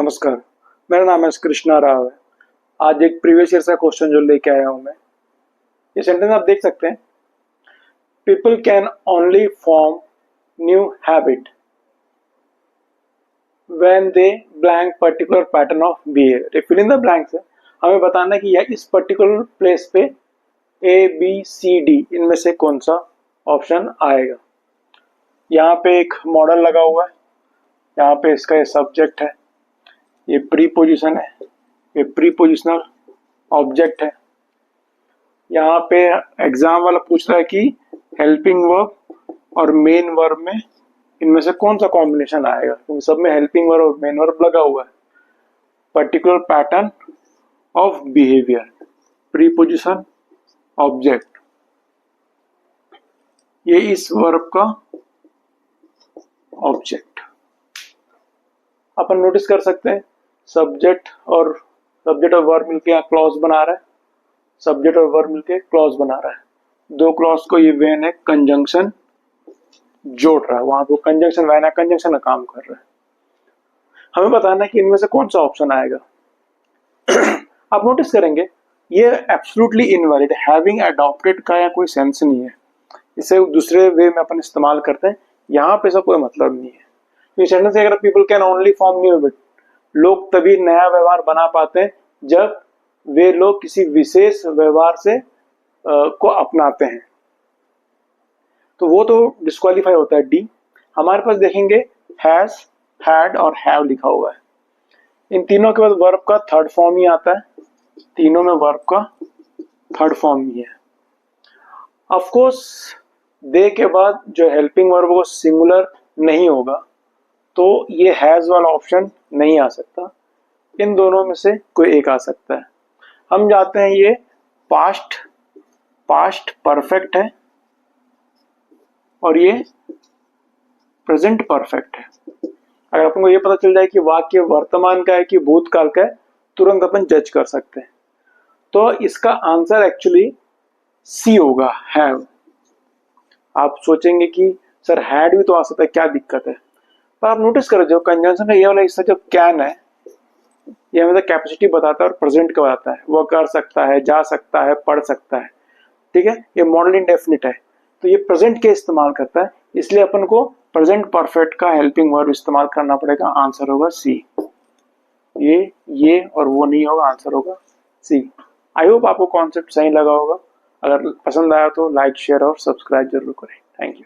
नमस्कार, मेरा नाम है कृष्णा राव है। आज एक प्रीवियस ईयर का क्वेश्चन जो लेके आया हूं मैं। ये सेंटेंस आप देख सकते हैं, people can only form new habit when they blank particular pattern of behaviour. Fill in the blanks है, हमें बताना है कि यह इस पर्टिकुलर प्लेस पे ए बी सी डी इनमें से कौन सा ऑप्शन आएगा। यहाँ पे एक मॉडल लगा हुआ है, यहाँ पे इसका ये सब्जेक्ट है, ये प्रीपोजिशन है, ये प्रीपोजिशनल ऑब्जेक्ट है। यहाँ पे एग्जाम वाला पूछ रहा है कि हेल्पिंग वर्ब और मेन वर्ब में इनमें से कौन सा कॉम्बिनेशन आएगा, क्योंकि सब में हेल्पिंग वर्ब और मेन वर्ब लगा हुआ है। Particular pattern of behaviour, preposition, object, ये इस वर्ब का ऑब्जेक्ट। अपन नोटिस कर सकते हैं सब्जेक्ट और वर्ब मिलके यहाँ क्लॉज बना रहा है, सब्जेक्ट और वर्ब मिलके क्लॉज बना रहा है। दो क्लॉज को ये वेन है कंजंक्शन जोड़ रहा है, वहां पे कंजंक्शन वेन है, कंजंक्शन का काम कर रहा है। हमें बताना है कि इनमें से कौन सा ऑप्शन आएगा। आप नोटिस करेंगे ये एब्सोल्युटली इनवैलिड, हैविंग अडॉप्टेड का या कोई सेंस नहीं है, इसे दूसरे वे में अपन इस्तेमाल करते हैं, यहाँ पे सब कोई मतलब नहीं है। तो सेंटेंस अगर people can only form new habit, लोग तभी नया व्यवहार बना पाते हैं जब वे लोग किसी विशेष व्यवहार से को अपनाते हैं, तो वो तो डिस्क्वालीफाई होता है डी। हमारे पास देखेंगे हैज, हैड और हैव लिखा हुआ है। इन तीनों के बाद वर्ब का थर्ड फॉर्म ही आता है, तीनों में वर्ब का थर्ड फॉर्म ही है। ऑफ कोर्स दे के बाद जो हेल्पिंग वर्ब वो सिंगुलर नहीं होगा, तो ये हैज वाला ऑप्शन नहीं आ सकता। इन दोनों में से कोई एक आ सकता है। हम जाते हैं, ये पास्ट परफेक्ट है और ये प्रेजेंट परफेक्ट है। अगर अपन को ये पता चल जाए कि वाक्य वर्तमान का है कि भूतकाल का है, तुरंत अपन जज कर सकते हैं। तो इसका आंसर एक्चुअली सी होगा, हैव। आप सोचेंगे कि सर हैड भी तो आ सकता है, क्या दिक्कत है, पर आप नोटिस करो जो कंजंक्शन का ये वाला हिस्सा जो कैन है, ये हमें कैपेसिटी बताता है और प्रेजेंट का बताता है। वो कर सकता है, जा सकता है, पढ़ सकता है, ठीक है। ये मॉडल इंडेफिनिट है, तो ये प्रेजेंट के इस्तेमाल करता है, इसलिए अपन को प्रेजेंट परफेक्ट का हेल्पिंग वर्ब इस्तेमाल करना पड़ेगा। आंसर होगा सी। ये और वो नहीं होगा, आंसर होगा सी। आई होप आपको कॉन्सेप्ट सही लगा होगा। अगर पसंद आया तो लाइक, शेयर और सब्सक्राइब जरूर करें। Thank you.